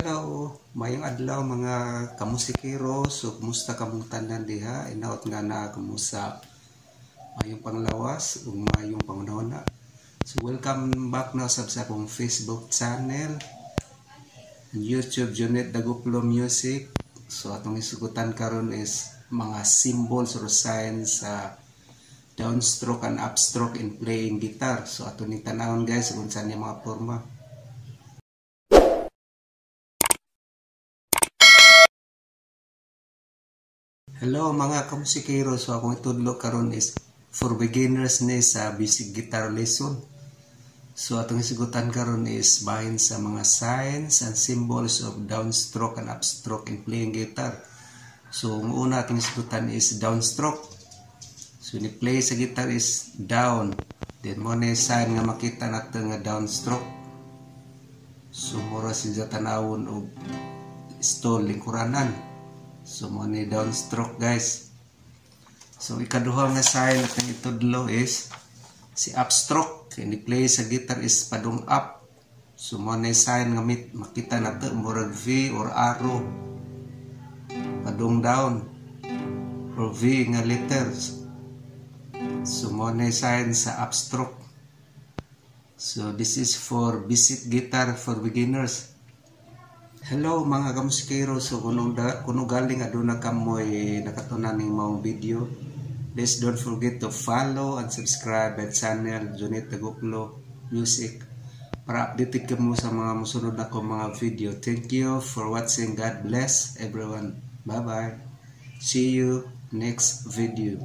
Hello, mayong adlaw mga kamusikero. So, kumusta kamong tanan diha? Inaot nga na kumusta mayong panglawas ug mayong pangunahuna. So, welcome back na sa akong Facebook channel, YouTube Junet Daguplo Music. So, atong isugutan karon is mga symbols or signs sa downstroke and upstroke in playing guitar. So, ato ni tanawon guys kung saan yung mga forma. Hello mga kamusikero, so akong itudlo karon is for beginners ni sa basic guitar lesson. So atong isigutan karon is bahin sa mga signs and symbols of downstroke and upstroke in playing guitar. So ang una atong isigutan is downstroke. So ni play sa guitar is down. Then mo na sign nga makita nato nga downstroke. So mura siya tanawon og stall lingkuranan. So, mo ni downstroke guys. So, ikaduha nga sign natin itudlo is si upstroke. Kaya ni-play sa guitar is padung up. So, mo ni sign nga makita natin murag V or arrow. Padung down. Or V nga letters. So, mo ni sign sa upstroke. So, this is for basic guitar for beginners. Hello mga kamusikero, so kuno galing aduna kamoy nakatunan ning maong video. Please don't forget to follow and subscribe at channel Junet Daguplo Music para updated kamo sa mga musunod na kong mga video. Thank you for watching. God bless everyone. Bye bye. See you next video.